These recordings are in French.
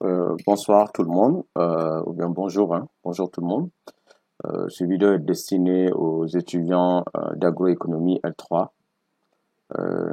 Bonsoir tout le monde, ou bien bonjour, hein. Bonjour tout le monde. Cette vidéo est destinée aux étudiants d'agroéconomie L3,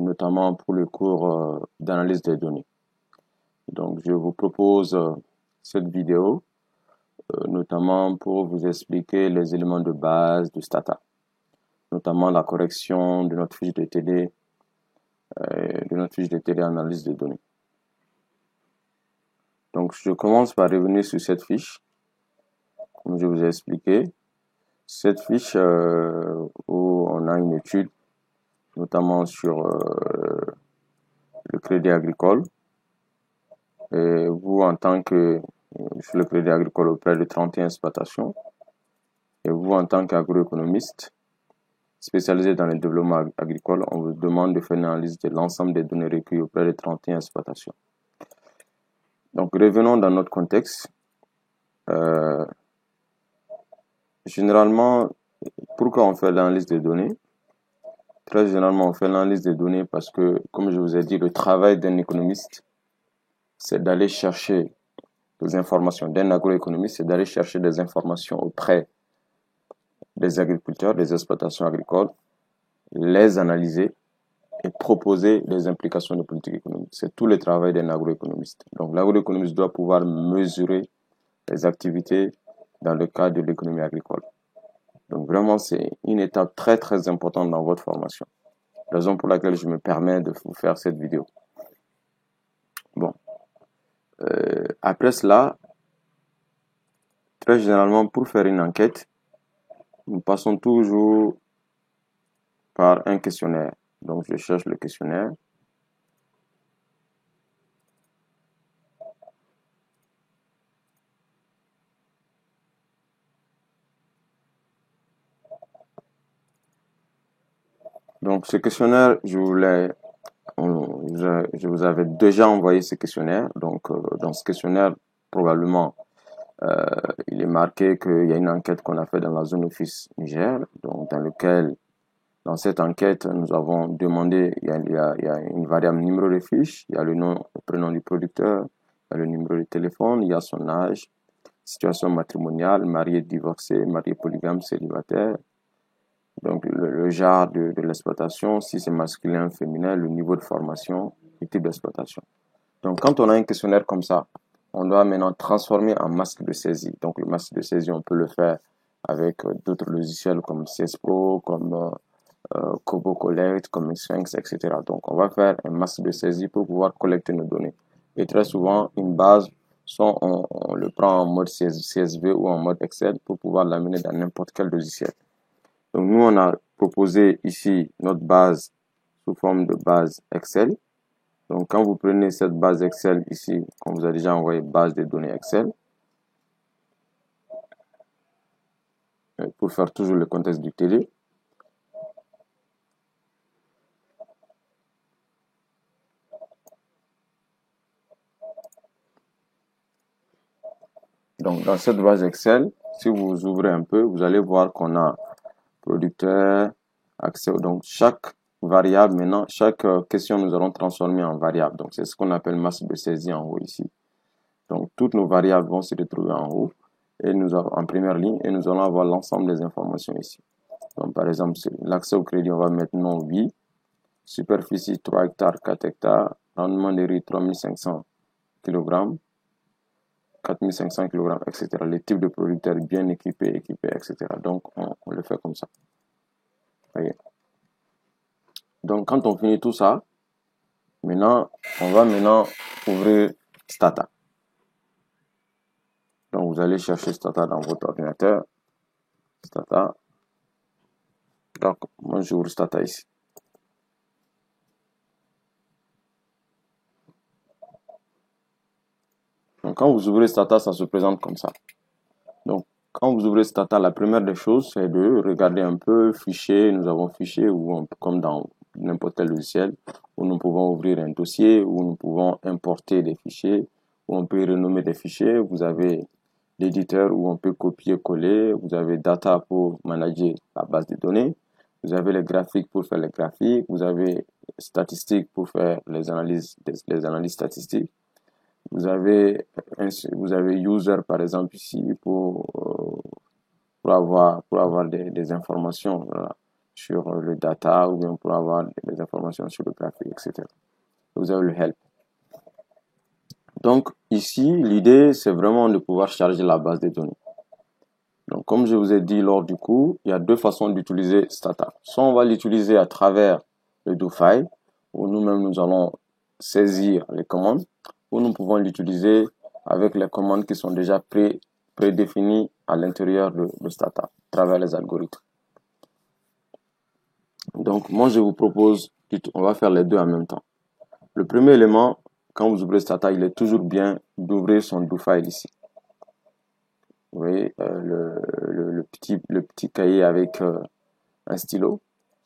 notamment pour le cours d'analyse des données. Donc, je vous propose cette vidéo, notamment pour vous expliquer les éléments de base de Stata, notamment la correction de notre fiche de TD, analyse des données. Donc, je commence par revenir sur cette fiche, comme je vous ai expliqué. Cette fiche où on a une étude, notamment sur le crédit agricole. Et vous, en tant que sur le crédit agricole auprès de 31 exploitations, et vous, en tant qu'agroéconomiste spécialisé dans le développement agricole, on vous demande de faire une analyse de l'ensemble des données recueillies auprès de 31 exploitations. Donc, revenons dans notre contexte. Généralement, pourquoi on fait l'analyse des données? Très généralement, on fait l'analyse des données parce que, comme je vous ai dit, le travail d'un économiste, c'est d'aller chercher des informations. D'un agroéconomiste, c'est d'aller chercher des informations auprès des agriculteurs, des exploitations agricoles, les analyser et proposer des implications de politique économique. C'est tout le travail d'un agroéconomiste. Donc, l'agroéconomiste doit pouvoir mesurer les activités dans le cadre de l'économie agricole. Donc, vraiment, c'est une étape très, très importante dans votre formation. Raison pour laquelle je me permets de vous faire cette vidéo. Bon. Après cela, très généralement, pour faire une enquête, nous passons toujours par un questionnaire. Donc, je cherche le questionnaire. Donc, ce questionnaire, je vous avais déjà envoyé ce questionnaire. Donc, dans ce questionnaire, probablement, il est marqué qu'il y a une enquête qu'on a faite dans la zone office Niger, donc dans cette enquête, nous avons demandé, il y a une variable numéro de fiche, il y a le nom, le prénom du producteur, il y a le numéro de téléphone, il y a son âge, situation matrimoniale, marié, divorcé, marié, polygame, célibataire. Donc, le genre de l'exploitation, si c'est masculin, féminin, le niveau de formation, le type d'exploitation. Donc, quand on a un questionnaire comme ça, on doit maintenant transformer en masque de saisie. Donc, le masque de saisie, on peut le faire avec d'autres logiciels comme CS Pro, comme Kobo Collect, comme Sphinx, etc. Donc, on va faire un masque de saisie pour pouvoir collecter nos données. Et très souvent, une base, soit on le prend en mode CSV ou en mode Excel pour pouvoir l'amener dans n'importe quel logiciel. Donc, nous, on a proposé ici notre base sous forme de base Excel. Donc, quand vous prenez cette base Excel ici, on vous a déjà envoyé base de données Excel. Pour faire toujours le contexte du TD. Donc, dans cette base Excel, si vous ouvrez un peu, vous allez voir qu'on a producteur, accès. Donc, chaque variable, maintenant, chaque question, nous allons transformer en variable. Donc, c'est ce qu'on appelle masse de saisie en haut ici. Donc, toutes nos variables vont se retrouver en haut et nous avons en première ligne et nous allons avoir l'ensemble des informations ici. Donc, par exemple, l'accès au crédit, on va mettre non oui, superficie 3 hectares, 4 hectares, rendement de riz 3500 kg, 4500 kg, etc. Les types de producteurs bien équipés, etc. Donc, on le fait comme ça. Voyez. Donc, quand on finit tout ça, maintenant, on va ouvrir Stata. Donc, vous allez chercher Stata dans votre ordinateur. Stata. Donc, moi, j'ouvre Stata ici. Donc, quand vous ouvrez Stata, ça se présente comme ça. Donc, quand vous ouvrez Stata, la première des choses, c'est de regarder un peu fichier. Nous avons fichier où comme dans n'importe quel logiciel, où nous pouvons ouvrir un dossier, où nous pouvons importer des fichiers, où on peut renommer des fichiers. Vous avez l'éditeur où on peut copier-coller. Vous avez data pour manager la base de données. Vous avez les graphiques pour faire les graphiques. Vous avez statistiques pour faire les analyses statistiques. vous avez user par exemple ici pour avoir des informations voilà, sur le data ou bien pour avoir des informations sur le graphique, etc. Vous avez le help. Donc ici, l'idée c'est vraiment de pouvoir charger la base de données. Donc comme je vous ai dit lors du cours, il y a deux façons d'utiliser Stata. Soit on va l'utiliser à travers le DoFile, où nous-mêmes nous allons saisir les commandes, ou nous pouvons l'utiliser avec les commandes qui sont déjà prédéfinies à l'intérieur de Stata, à travers les algorithmes. Donc moi je vous propose, on va faire les deux en même temps. Le premier élément, quand vous ouvrez Stata, il est toujours bien d'ouvrir son DoFile ici. Vous voyez le petit cahier avec un stylo.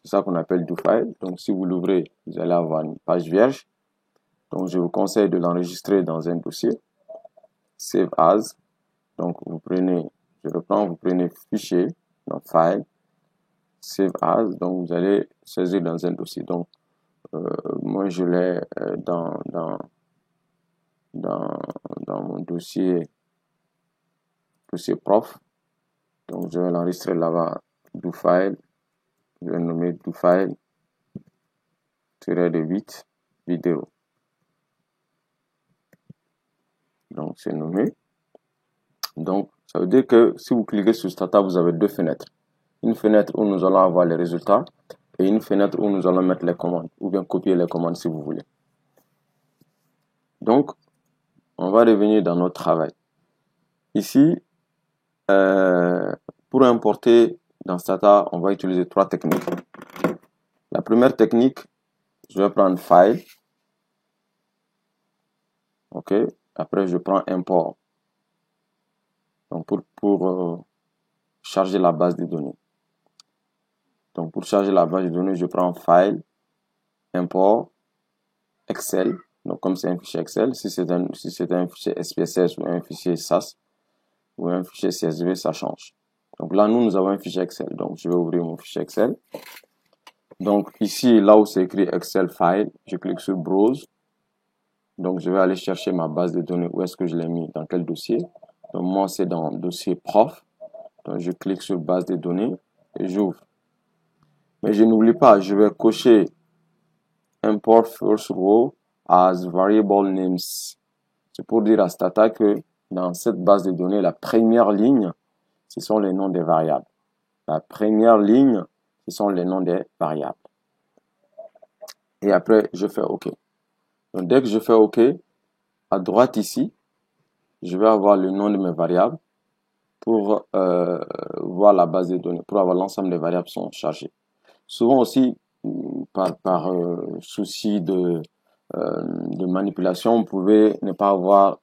C'est ça qu'on appelle DoFile. Donc si vous l'ouvrez, vous allez avoir une page vierge. Donc je vous conseille de l'enregistrer dans un dossier. Save as. Donc vous prenez, je reprends, vous prenez fichier, dans File, Save as. Donc vous allez saisir dans un dossier. Donc moi je l'ai dans mon dossier prof. Donc je vais l'enregistrer là-bas, DoFile. Je vais nommer DoFile de 8 vidéo. Donc c'est nommé. Donc ça veut dire que si vous cliquez sur Stata, vous avez deux fenêtres. Une fenêtre où nous allons avoir les résultats et une fenêtre où nous allons mettre les commandes ou bien copier les commandes si vous voulez. Donc on va revenir dans notre travail. Ici, pour importer dans Stata, on va utiliser trois techniques. La première technique, je vais prendre File. OK. Après, je prends Import. Donc, pour charger la base de données. Donc, pour charger la base de données, je prends File, Import, Excel. Donc, comme c'est un fichier Excel, si c'est un fichier SPSS ou un fichier SAS ou un fichier CSV, ça change. Donc là, nous avons un fichier Excel. Donc, je vais ouvrir mon fichier Excel. Donc, ici, là où c'est écrit Excel File, je clique sur Browse. Donc, je vais aller chercher ma base de données. Où est-ce que je l'ai mis? Dans quel dossier? Donc, moi, c'est dans le dossier prof. Donc, je clique sur base de données et j'ouvre. Mais je n'oublie pas, je vais cocher Import First Row as Variable Names. C'est pour dire à Stata que dans cette base de données, la première ligne, ce sont les noms des variables. La première ligne, ce sont les noms des variables. Et après, je fais OK. Donc, dès que je fais OK, à droite ici, je vais avoir le nom de mes variables pour voir la base de données, pour avoir l'ensemble des variables sont chargées. Souvent aussi, par souci de manipulation, vous pouvez ne pas avoir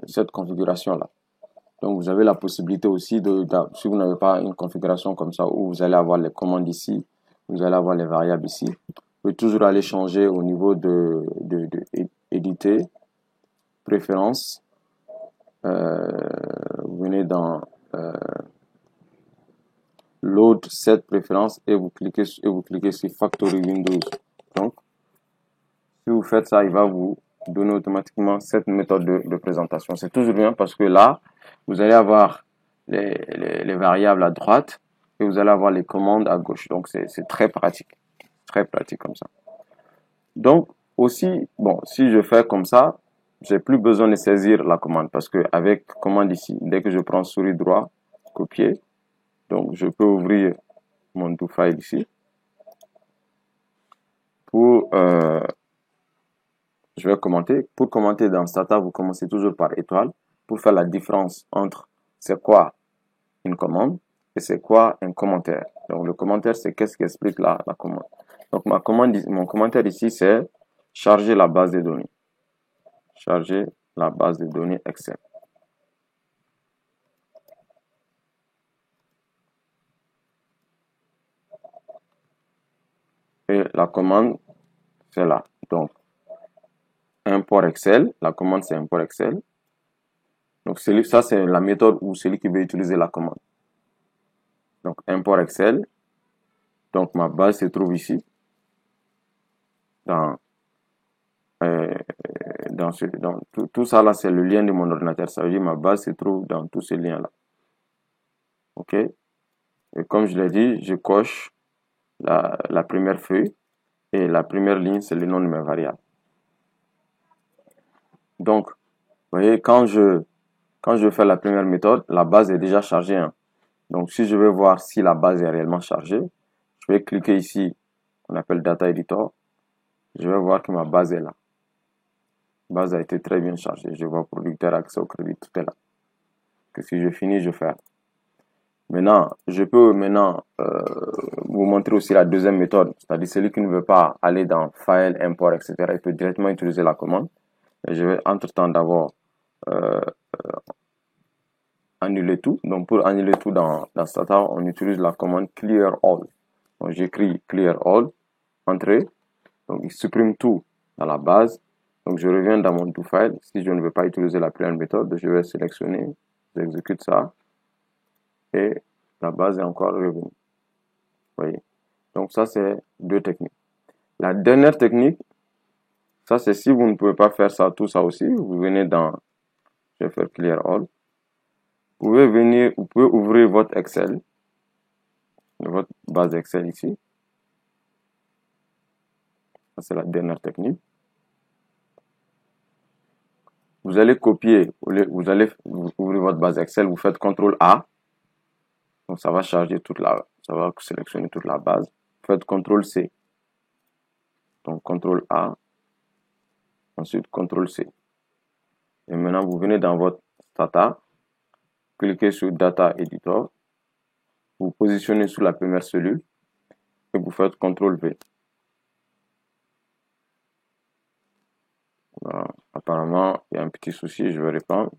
cette configuration-là. Donc, vous avez la possibilité aussi si vous n'avez pas une configuration comme ça, où vous allez avoir les commandes ici, vous allez avoir les variables ici, vous pouvez toujours aller changer au niveau de éditer, préférences, vous venez dans load set préférence et vous cliquez sur Factory Windows. Donc, si vous faites ça, il va vous donner automatiquement cette méthode de présentation. C'est toujours bien parce que là, vous allez avoir les variables à droite et vous allez avoir les commandes à gauche. Donc, c'est très pratique. Très pratique comme ça. Donc, aussi, bon, si je fais comme ça, j'ai plus besoin de saisir la commande parce que avec commande ici, dès que je prends souris droit, copier, donc je peux ouvrir mon DoFile ici pour je vais commenter. Pour commenter dans Stata, vous commencez toujours par étoile pour faire la différence entre c'est quoi une commande et c'est quoi un commentaire. Donc le commentaire, c'est qu'est-ce qui explique la commande. Donc mon commentaire ici, c'est charger la base de données. Charger la base de données Excel. Et la commande, c'est là. Donc, import Excel. La commande, c'est import Excel. Donc, ça, c'est la méthode où celui qui veut utiliser la commande. Donc, import Excel. Donc, ma base se trouve ici. Dans tout ça là, c'est le lien de mon ordinateur. Ça veut dire ma base se trouve dans tous ces liens là. OK? Et comme je l'ai dit, je coche la première feuille et la première ligne, c'est le nom de mes variables. Donc, vous voyez, quand je fais la première méthode, la base est déjà chargée, hein. Donc, si je veux voir si la base est réellement chargée, je vais cliquer ici, on appelle Data Editor. Je vais voir que ma base est là. La base a été très bien chargée. Je vois producteur, accès au crédit, tout est là. Que si je finis, je fais. Maintenant, je peux vous montrer aussi la deuxième méthode, c'est-à-dire celui qui ne veut pas aller dans File, Import, etc. Il peut directement utiliser la commande. Et je vais entre-temps d'abord annuler tout. Donc pour annuler tout dans Stata, on utilise la commande Clear All. Donc j'écris Clear All, Entrée. Donc il supprime tout dans la base. Donc je reviens dans mon DoFile. Si je ne veux pas utiliser la première méthode, je vais sélectionner, j'exécute ça. Et la base est encore revenue. Voyez. Donc ça, c'est deux techniques. La dernière technique, ça c'est si vous ne pouvez pas faire ça, tout ça aussi, vous venez dans, je vais faire Clear All. Vous pouvez ouvrir votre Excel, votre base Excel ici. Ça c'est la dernière technique. Vous allez copier, vous allez ouvrir votre base Excel, vous faites CTRL A. Donc ça va charger ça va sélectionner toute la base. Vous faites CTRL C. Donc CTRL A. Ensuite CTRL C. Et maintenant vous venez dans votre Stata. Cliquez sur Data Editor. Vous positionnez sur la première cellule. Et vous faites CTRL V. Voilà. Apparemment, il y a un petit souci, je vais répondre.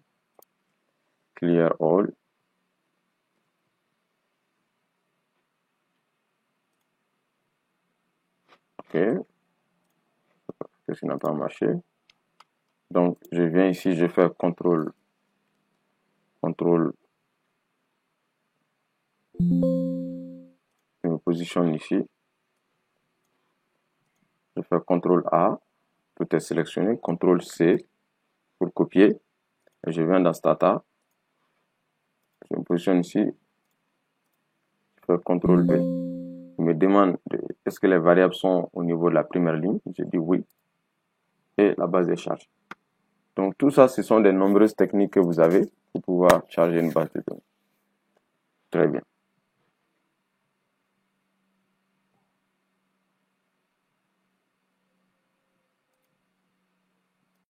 Clear All. OK. Ceci n'a pas marché. Donc, je viens ici, je fais CTRL. Je me positionne ici. Je fais CTRL A. Tout est sélectionné. CTRL C pour copier. Et je viens dans Stata. Je me positionne ici. Je fais CTRL V. Il me demande est-ce que les variables sont au niveau de la première ligne. Je dis oui. Et la base est chargée. Donc tout ça, ce sont des nombreuses techniques que vous avez pour pouvoir charger une base de données. Très bien.